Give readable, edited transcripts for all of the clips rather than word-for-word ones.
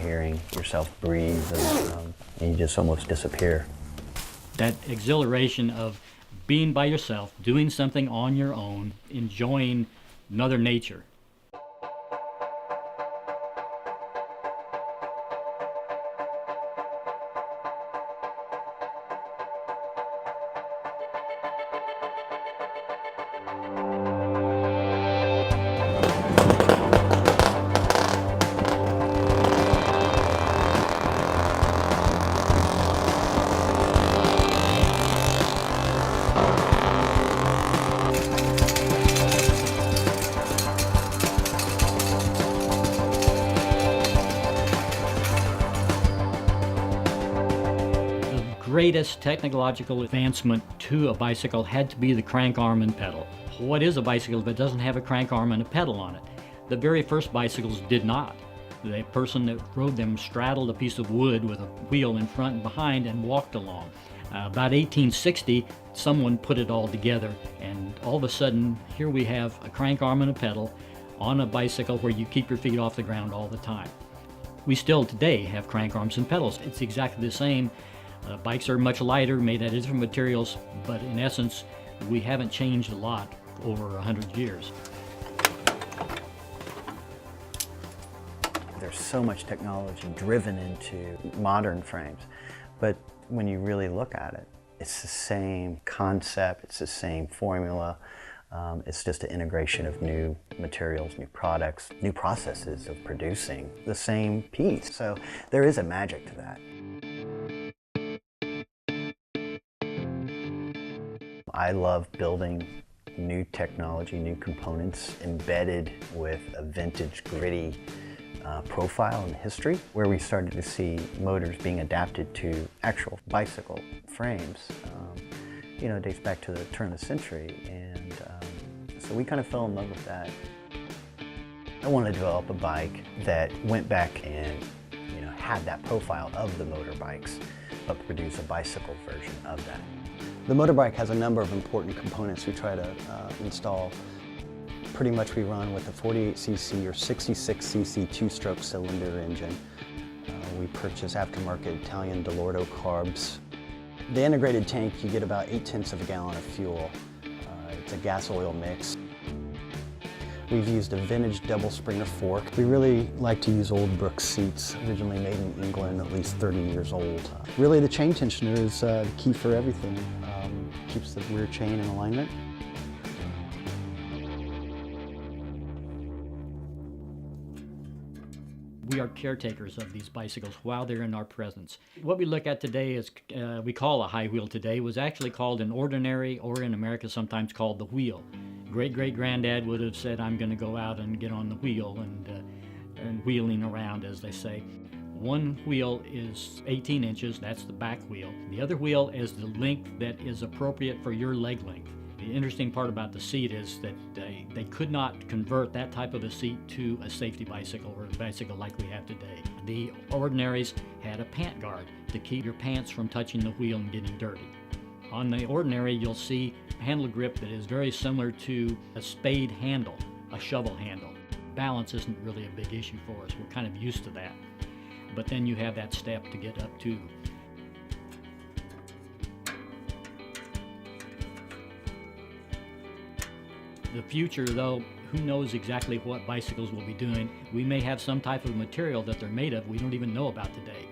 hearing yourself breathe, and you just almost disappear. That exhilaration of being by yourself, doing something on your own, enjoying Mother Nature. Greatest technological advancement to a bicycle had to be the crank arm and pedal. What is a bicycle if it doesn't have a crank arm and a pedal on it? The very first bicycles did not. The person that rode them straddled a piece of wood with a wheel in front and behind and walked along. About 1860, someone put it all together, and all of a sudden, here we have a crank arm and a pedal on a bicycle where you keep your feet off the ground all the time. We still today have crank arms and pedals. It's exactly the same. Bikes are much lighter, made out of different materials, but in essence, we haven't changed a lot over 100 years. There's so much technology driven into modern frames, but when you really look at it, it's the same concept, it's the same formula. It's just an integration of new materials, new products, new processes of producing the same piece. So there is a magic to that. I love building new technology, new components embedded with a vintage, gritty profile and history, where we started to see motors being adapted to actual bicycle frames. It dates back to the turn of the century, and so we kind of fell in love with that. I wanted to develop a bike that went back and had that profile of the motorbikes, but produce a bicycle version of that. The motorbike has a number of important components we try to install. Pretty much we run with a 48cc or 66cc two-stroke cylinder engine. We purchase aftermarket Italian Delorto carbs. The integrated tank, you get about 8/10 of a gallon of fuel. It's a gas oil mix. We've used a vintage double springer fork. We really like to use old Brooks seats, originally made in England, at least 30 years old. Really the chain tensioner is the key for everything. Keeps the rear chain in alignment. We are caretakers of these bicycles while they're in our presence. What we look at today is, we call a high wheel today, was actually called an ordinary, or in America sometimes called the wheel. Great-great-granddad would have said, I'm going to go out and get on the wheel and wheeling around, as they say. One wheel is 18 inches, that's the back wheel. The other wheel is the length that is appropriate for your leg length. The interesting part about the seat is that they could not convert that type of a seat to a safety bicycle or a bicycle like we have today. The ordinaries had a pant guard to keep your pants from touching the wheel and getting dirty. On the ordinary, you'll see a handle grip that is very similar to a spade handle, a shovel handle. Balance isn't really a big issue for us. We're kind of used to that. But then you have that step to get up to. The future, though, who knows exactly what bicycles will be doing. We may have some type of material that they're made of we don't even know about today.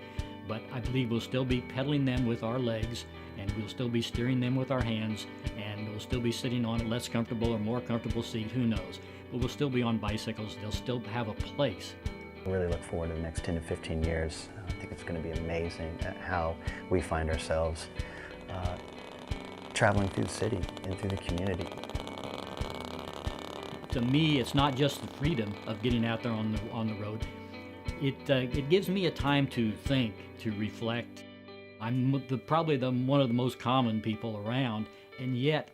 But I believe we'll still be pedaling them with our legs, and we'll still be steering them with our hands, and we'll still be sitting on a less comfortable or more comfortable seat, who knows. But we'll still be on bicycles. They'll still have a place. I really look forward to the next 10 to 15 years. I think it's going to be amazing at how we find ourselves traveling through the city and through the community. To me, it's not just the freedom of getting out there on the road. It gives me a time to think, to reflect. I'm probably one of the most common people around, and yet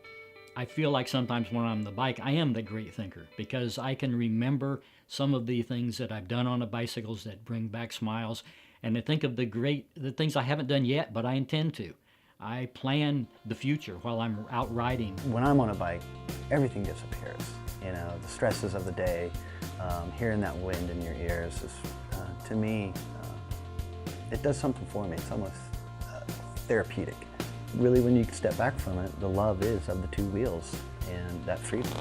I feel like sometimes when I'm on the bike, I am the great thinker, because I can remember some of the things that I've done on the bicycles that bring back smiles, and I think of the things I haven't done yet, but I intend to. I plan the future while I'm out riding. When I'm on a bike, everything disappears. The stresses of the day, hearing that wind in your ears is, to me, it does something for me. It's almost therapeutic. Really, when you step back from it, the love is of the two wheels and that freedom.